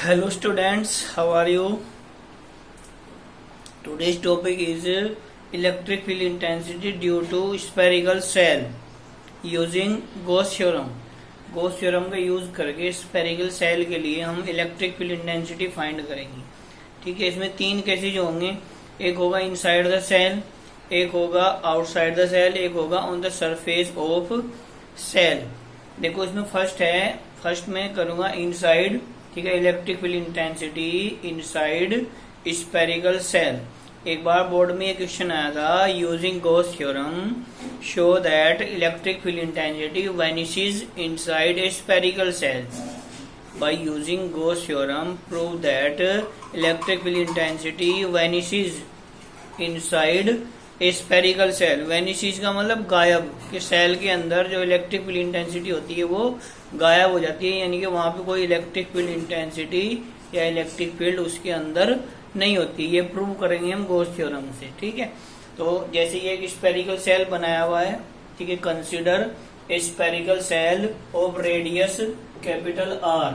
Hello students, how are you? Today's topic is electric field intensity due to spherical cell using Gauss theorem. Gauss theorem का use करके spherical shell के लिए हम electric field intensity find करेंगे। ठीक है, इसमें तीन केसेज होंगे, एक होगा इनसाइड द सेल, एक होगा आउटसाइड द सेल, एक होगा on the surface of shell. देखो इसमें फर्स्ट में करूंगा इनसाइड। ठीक है, electric field intensity inside spherical shell. एक बार बोर्ड में ये क्वेश्चन आया था, using Gauss theorem show that electric field intensity vanishes inside a spherical shell. By using Gauss theorem prove that electric field intensity vanishes inside a spherical shell. Vanishes का मतलब गायब, कि सेल के अंदर जो इलेक्ट्रिक फील्ड इंटेंसिटी होती है वो गायब हो जाती है, यानी कि वहां पे कोई इलेक्ट्रिक फील्ड इंटेंसिटी या इलेक्ट्रिक फील्ड उसके अंदर नहीं होती। ये प्रूव करेंगे हम गॉस थ्योरम से। ठीक है, तो जैसे ये एक स्फेरिकल सेल बनाया हुआ है। ठीक है, consider a spherical shell of radius capital R.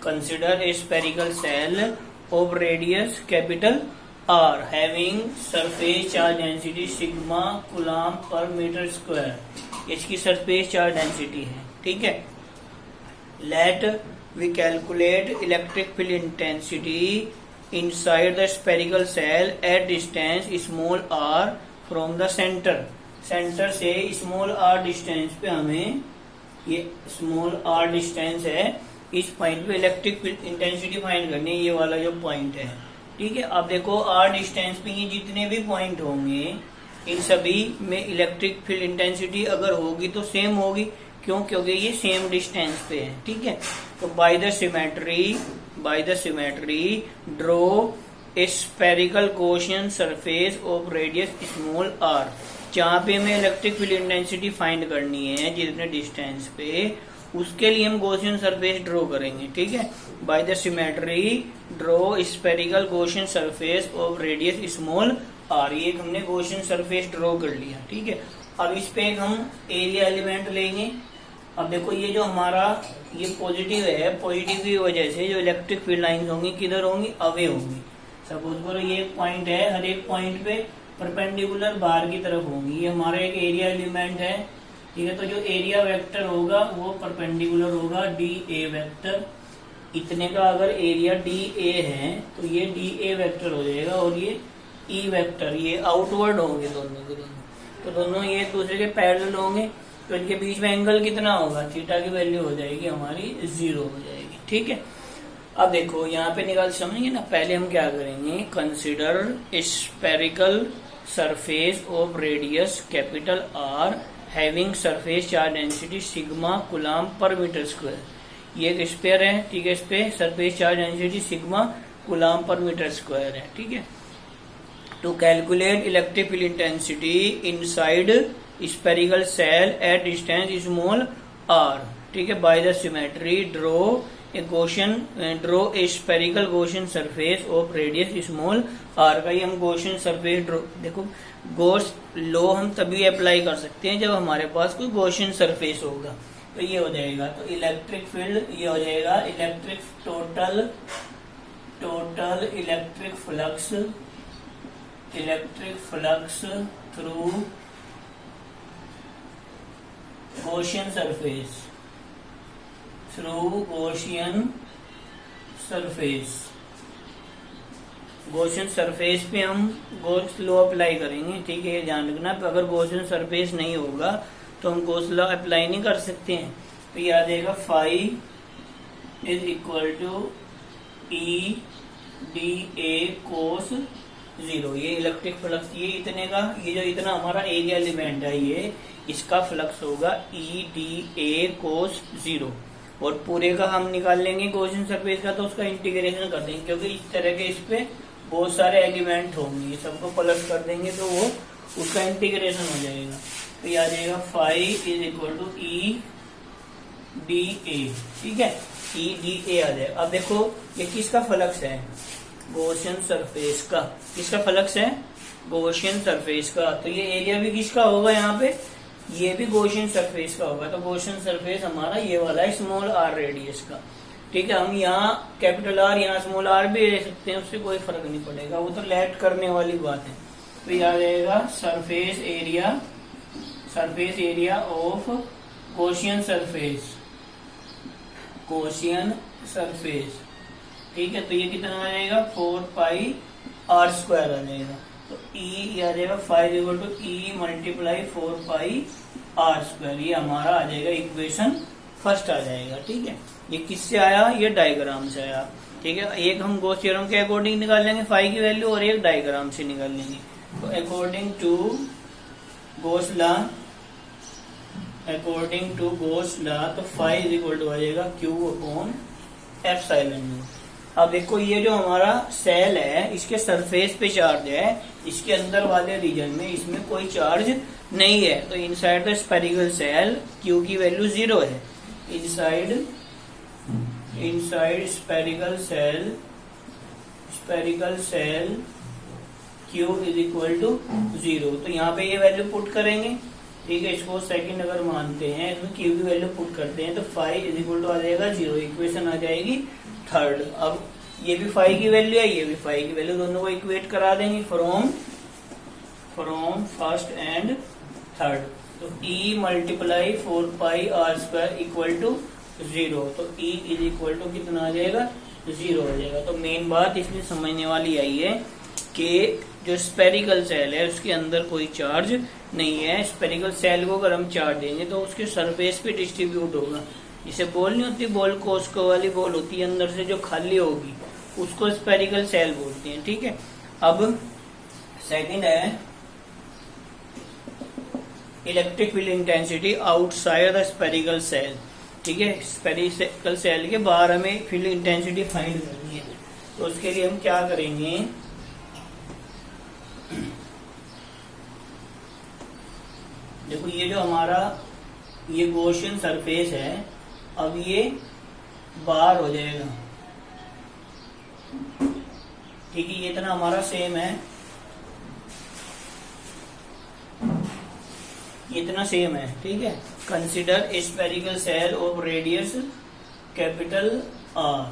Consider a spherical shell of radius capital R having surface charge density sigma coulomb per metre square. इसकी सरफेस चार्ज डेंसिटी है। ठीक है, let we calculate electric field intensity inside the spherical shell at distance small R from the centre. Centre से small R distance पे हमें, ये small R distance है, इस पॉइंट पे इलेक्ट्रिक फील्ड इंटेंसिटी फाइंड करनी है, ये वाला जो पॉइंट है। ठीक है, अब देखो आर डिस्टेंस पे ये जितने भी पॉइंट होंगे इन सभी में इलेक्ट्रिक फील्ड इंटेंसिटी अगर होगी तो सेम होगी। क्यों? क्योंकि ये सेम डिस्टेंस पे है। ठीक है, तो by the symmetry draw a spherical Gaussian surface of radius small R. जहां पे हमें इलेक्ट्रिक फील्ड इंटेंसिटी फाइंड करनी है जितने डिस्टेंस पे, उसके लिए हम गॉसियन सरफेस ड्रॉ करेंगे। ठीक है, by the symmetry draw spherical Gaussian surface of radius small R. ये हमने गॉसियन सरफेस ड्रॉ कर लिया। ठीक है, अब इस पे हम एरिया एलिमेंट लेंगे। अब देखो ये जो हमारा ये पॉजिटिव है, पॉजिटिव की वजह से जो इलेक्ट्रिक फील्ड लाइंस होंगी किधर होंगी? अवे होंगी। सपोज करो ये एक पॉइंट है, हर एक पॉइंट पे परपेंडिकुलर बाहर की तरफ होंगी। ये हमारा एक एरिया एलिमेंट है। ठीक है, तो जो एरिया वेक्टर होगा वो परपेंडिकुलर होगा डी ए वेक्टर। इतने का अगर एरिया डी ए है तो ये डी ए वेक्टर हो जाएगा, और ये ई वेक्टर, ये आउटवर्ड होंगे दोनों के दोनों। तो दोनों ये एक दूसरे के पैरेलल होंगे, तो इनके बीच में एंगल कितना होगा? थीटा की वैल्यू हो जाएगी हमारी 0 हो जाएगी। ठीक है, अब देखो यहाँ पे निकाल समझेंगे ना। पहले हम क्या करेंगे, consider spherical surface of radius capital R having surface charge density sigma coulomb per metre square. ये एक स्फीयर है। ठीक है, इस पे surface charge density sigma coulomb per metre square है। ठीक है, to calculate electric field intensity inside spherical shell at distance small R. ठीक है, by the symmetry draw a spherical Gaussian surface of radius small R का। ये हम Gaussian surface draw, देखो Gauss law हम तभी अप्लाई कर सकते हैं जब हमारे पास कोई गॉसियन सरफेस होगा। तो ये हो जाएगा, तो इलेक्ट्रिक फील्ड ये हो जाएगा electric total electric flux through Gaussian surface पे हम गॉस लॉ अप्लाई करेंगे। ठीक है, ये ध्यान रखना, अगर गॉसियन सरफेस नहीं होगा तो हम गॉस लॉ अप्लाई नहीं कर सकते हैं। तो ये आ जाएगा phi is equal to E D A cos 0। ये इलेक्ट्रिक फ्लक्स, ये इतने का, ये जो इतना हमारा एरिया एलिमेंट है, ये इसका फ्लक्स होगा ई डी ए कोस 0। और पूरे का हम निकाल लेंगे गॉसियन सरफेस का, तो उसका इंटीग्रेशन कर देंगे, क्योंकि इस तरह के इस पे बहुत सारे एलिमेंट होंगे, सबको प्लस कर देंगे तो वो उसका इंटीग्रेशन हो जाएगा। तो ये आ जाएगा phi is equal to E D A. ठीक है, ई डी ए आ जाएगा। अब देखो ये किसका फ्लक्स है? गॉसियन सरफेस का। किसका फ्लक्स है? गॉसियन सरफेस का। तो ये एरिया भी किसका होगा? यहाँ पे ये भी गॉसियन सरफेस का होगा। तो गॉसियन सरफेस हमारा ये वाला है स्मॉल आर रेडियस का। ठीक है, हम यहाँ कैपिटल आर यहाँ स्मॉल आर भी ले सकते हैं, उससे कोई फर्क नहीं पड़ेगा, वो तो लेट करने वाली बात है। तो यह आ जाएगा surface area of Gaussian surface, ठीक है। तो ये कितना आ जाएगा 4 पाई आर स्क्वायर आ जाएगा। तो ई आ जाएगा 5 equal to E multiply 4 pi are square, ये हमारा आ जाएगा इक्वेशन फर्स्ट आ जाएगा, ठीक है। ये किससे आया, ये डायग्राम से आया, ठीक है। एक हम गॉस थ्योरम के अकॉर्डिंग निकाल लेंगे फाई की वैल्यू, और एक डायग्राम से निकाल लेंगे। तो अकॉर्डिंग टू गॉस लॉ तो फाई इज इक्वल टू आ जाएगा क्यू अपॉन एप्सिलॉन नॉट। अब देखो ये जो हमारा सेल है इसके सरफेस पे चार्ज है, इसके अंदर वाले रीजन में इसमें कोई चार्ज नहीं है, तो inside the spherical shell Q की वैल्यू 0 है। Inside spherical shell Q is equal to 0। तो यहाँ पे ये वैल्यू पुट करेंगे, ठीक है। इसको सेकंड अगर मानते हैं इसमें क्यू की वैल्यू पुट करते हैं तो फाई इज इक्वल टू आ जाएगा 0, इक्वेशन आ जाएगी थर्ड। अब ये भी फाई की वैल्यू है, ये भी फाई की वैल्यू, दोनों को इक्वेट करा देंगे फ्रॉम फर्स्ट एंड थर्ड। तो E multiply 4 pi are square equal to 0, तो ई इज इक्वल टू कितना आ जाएगा 0 हो जाएगा। तो मेन बात इसमें समझने वाली आई है कि जो स्पेरिकल सेल है उसके अंदर कोई चार्ज नहीं है। स्पेरिकल सेल को अगर हम चार्ज देंगे तो उसके सरफेस पे डिस्ट्रीब्यूट होगा। इसे बॉल नहीं होती, बॉल कोस्को वाली बॉल होती है, अंदर से जो खाली होगी उसको स्पेरिकल सेल बोलते हैं, ठीक है। अब सेकंड है electric field intensity outside the spherical shell, ठीक है। स्पेरिकल सेल के बाहर हमें फील्ड इंटेंसिटी फाइंड करनी है, तो उसके लिए हम क्या करेंगे, देखो ये जो हमारा ये गॉसियन सरफेस है, अब ये बाहर हो जाएगा, ठीक है। ये इतना हमारा सेम है, इतना सेम है, ठीक है। Consider a spherical shell of radius capital R,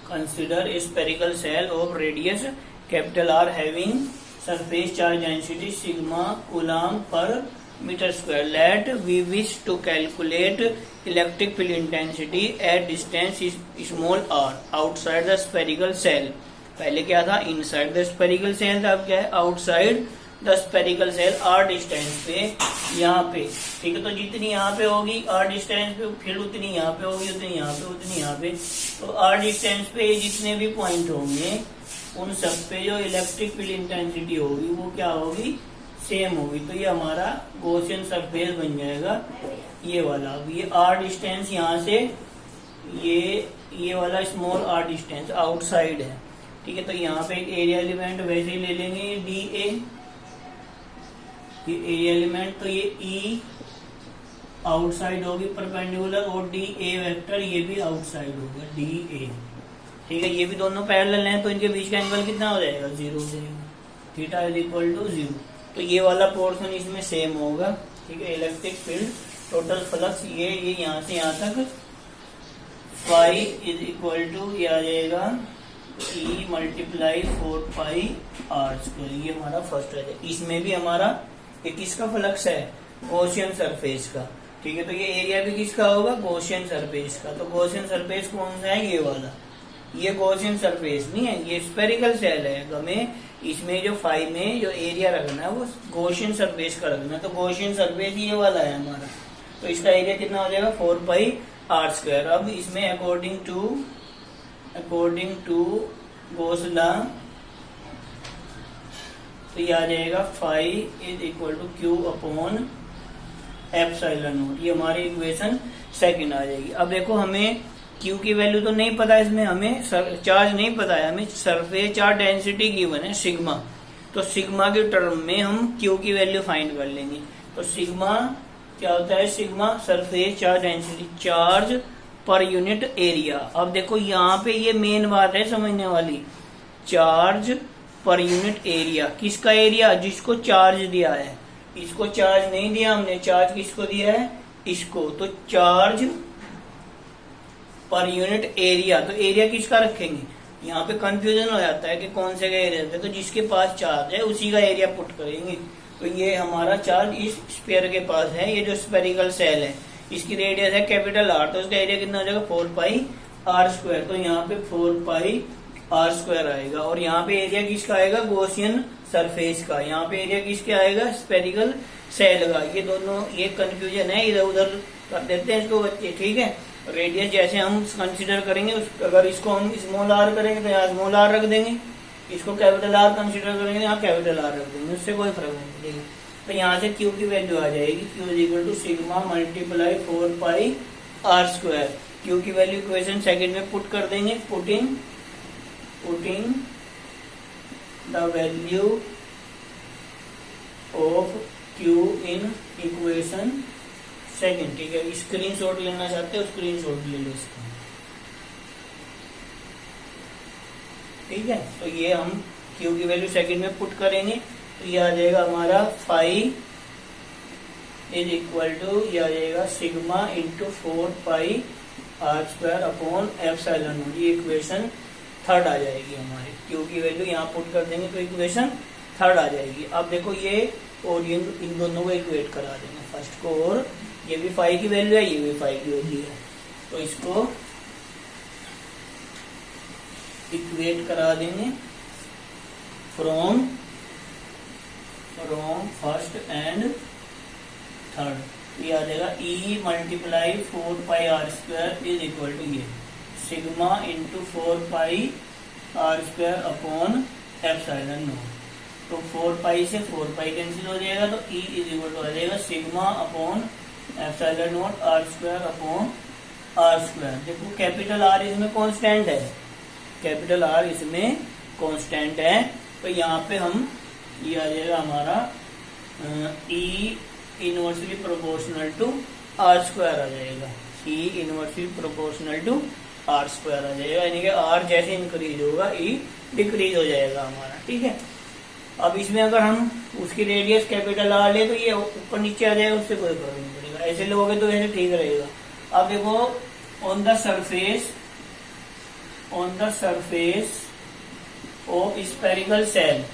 consider a spherical shell of radius capital R having surface charge density sigma coulomb per metre square. Let we wish to calculate electric field intensity at distance small R outside the spherical shell. पहले क्या था, inside the spherical cell था, अब क्या है outside the spherical shell R distance पे, यहाँ पे, ठीक है। तो जितनी यहाँ पे होगी आर डिस्टेंस पे, फिर उतनी यहाँ पे होगी, उतनी यहाँ पे, उतनी यहाँ पे। तो आर डिस्टेंस पे जितने भी पॉइंट होंगे उन सब पे जो इलेक्ट्रिक फील्ड इंटेंसिटी होगी वो क्या होगी, सेम होगी। तो ये हमारा गॉसियन सरफेस बन जाएगा ये वाला। अब ये आर डिस्टेंस यहाँ से ये वाला स्मॉल आर डिस्टेंस आउटसाइड है, ठीक है। तो यहाँ पे एक एरिया एलिमेंट वैसे ही ले लेंगे डी ए, ये एरिया एलिमेंट, तो ये ई आउटसाइड होगी परपेंडिकुलर, और डी ए वेक्टर ये भी आउटसाइड होगा डी ए, ठीक है। ये भी दोनों पैरेलल हैं, तो इनके बीच का एंगल कितना हो जाएगा 0 हो जाएगा, थीटा इज इक्वल टू 0। तो ये वाला पोर्शन इसमें सेम होगा, ठीक है। इलेक्ट्रिक फील्ड टोटल फ्लक्स ये यहाँ से यहाँ तक फाई इज इक्वल टू ये आ जाएगा ई मल्टीप्लाई 4 पाई आर स्क्वायर, ये हमारा फर्स्ट है। इसमें भी हमारा ये किसका फ्लक्स है, गॉसियन सरफेस का, ठीक है। तो ये एरिया भी किसका होगा, गॉसियन सरफेस का। तो गॉसियन सरफेस कौन सा है, ये वाला, ये गॉसियन सरफेस नहीं है, ये स्फेरिकल सेल है। हमें इसमें जो फाई में जो एरिया रखना है वो गॉसियन सरफेस का रखना है, तो गॉसियन सरफेस ये वाला है हमारा। तो इसका एरिया कितना हो जाएगा 4 पाई आर स्क्वायर। अब इसमें अकॉर्डिंग टू गॉस लॉ तो ये आ जाएगा phi is equal to Q upon epsilon nought, ये हमारी इक्वेशन सेकंड आ जाएगी। अब देखो हमें क्यू की वैल्यू तो नहीं पता है, इसमें हमें चार्ज नहीं पता है, हमें सरफेस चार्ज डेंसिटी गिवन है सिग्मा। तो सिग्मा के टर्म में हम क्यू की वैल्यू फाइंड कर लेंगे। तो सिग्मा क्या होता है, sigma surface charge density, charge per unit area. अब देखो यहाँ पे ये मेन बात है समझने वाली, चार्ज पर यूनिट एरिया। किसका एरिया, जिसको चार्ज दिया है, इसको चार्ज नहीं दिया हमने, चार्ज किसको दिया है, इसको। तो चार्ज पर यूनिट एरिया। तो एरिया किसका रखेंगे, यहाँ पे कंफ्यूजन हो जाता है कि कौन से का एरिया है, तो जिसके पास चार्ज है उसी का एरिया पुट करेंगे। तो ये हमारा चार्ज इस स्फीयर के पास है, ये जो स्फेरिकल सेल है इसकी रेडियस है कैपिटल आर, तो इसका एरिया कितना हो जाएगा 4πr²। तो यहाँ पे 4πr² आएगा। और यहाँ पे एरिया किसका आएगा, गॉसियन सरफेस का। यहाँ पे एरिया किसके आएगा, स्फेरिकल सेल का। ये दोनों ये कंफ्यूजन है, इधर उधर कर देते हैं इसको बच्चे, ठीक है। रेडियस जैसे हम कंसीडर करेंगे, अगर इसको हम स्मॉल आर करेंगे तो यहाँ स्मॉल आर रख देंगे, इसको कैपिटल आर कंसीडर करेंगे यहाँ कैपिटल आर रख देंगे, उससे कोई फर्क नहीं पड़ेगा। तो यहाँ से क्यू की वैल्यू आ जाएगी, Q is equal to sigma multiply 4πr²। Q की वैल्यू इक्वेशन सेकंड में पुट कर देंगे, putting the value of Q in equation second, ठीक है। स्क्रीनशॉट लेना चाहते हो स्क्रीनशॉट ले लो इसका, ठीक है। तो ये हम क्यू की वैल्यू सेकंड में पुट करेंगे, तो ये आ जाएगा हमारा फाई इज इक्वल टू, ये आ जाएगा sigma into 4πr² upon epsilon. ये इक्वेशन थर्ड आ जाएगी हमारी, क्यू की वैल्यू यहाँ पुट कर देंगे तो इक्वेशन थर्ड आ जाएगी। अब देखो ये और इन दोनों को इक्वेट करा देंगे फर्स्ट को, और ये भी फाई की वैल्यू है, ये भी फाई की वैल्यू है, तो इसको इक्वेट करा देंगे फ्रॉम फर्स्ट एंड थर्ड। ये आ जाएगा E multiply 4πr² is equal to ये sigma into 4πr² upon epsilon naught. तो 4π से 4π कैंसिल हो जाएगा, तो E इज इक्वल टू आ जाएगा sigma upon epsilon not r² upon r²। देखो कैपिटल R इसमें कांस्टेंट है, कैपिटल R इसमें कांस्टेंट है, तो यहाँ पे हम ये आ जाएगा हमारा E inversely proportional to r² आ जाएगा, E inversely proportional to r² आ जाएगा, यानी कि R जैसे इंक्रीज होगा E डिक्रीज हो जाएगा हमारा, ठीक है। अब इसमें अगर हम उसकी रेडियस कैपिटल R ले तो ये ऊपर नीचे आ जाएगा, उससे कोई फर्क नहीं पड़ेगा, ऐसे लोगे तो ऐसे ठीक रहेगा। अब देखो on the surface of spherical shell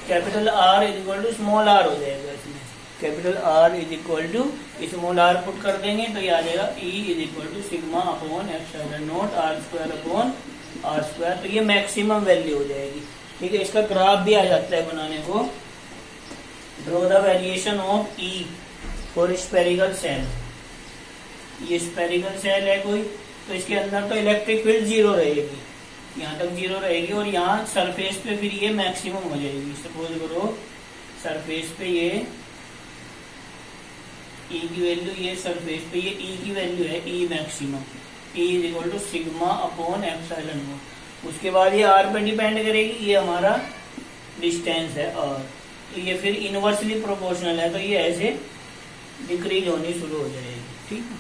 capital R is equal to small r हो जाएगा, इसमें capital R is equal to small r put कर देंगे, तो ये आ जाएगा E is equal to sigma upon epsilon not r² upon r²। तो ये मैक्सिमम वैल्यू हो जाएगी, ठीक है। इसका ग्राफ भी आ जाता है बनाने को, draw the variation of E for spherical shell. ये स्फेरिकल सेल है कोई, तो इसके अंदर तो इलेक्ट्रिक फील्ड 0 रहेगी, यहाँ तक 0 रहेगी, और यहाँ सरफेस पे फिर ये मैक्सिमम हो जाएगी। सपोज करो सरफेस पे ये E की वैल्यू, ये सरफेस पे ये E की वैल्यू है E maximum, E is equal to sigma upon epsilon nought. उसके बाद ये R पे डिपेंड करेगी, ये हमारा डिस्टेंस है R, तो ये फिर इनवर्सली प्रोपोर्शनल है, तो ये ऐसे डिक्रीज होनी शुरू हो जाएगी, ठीक है।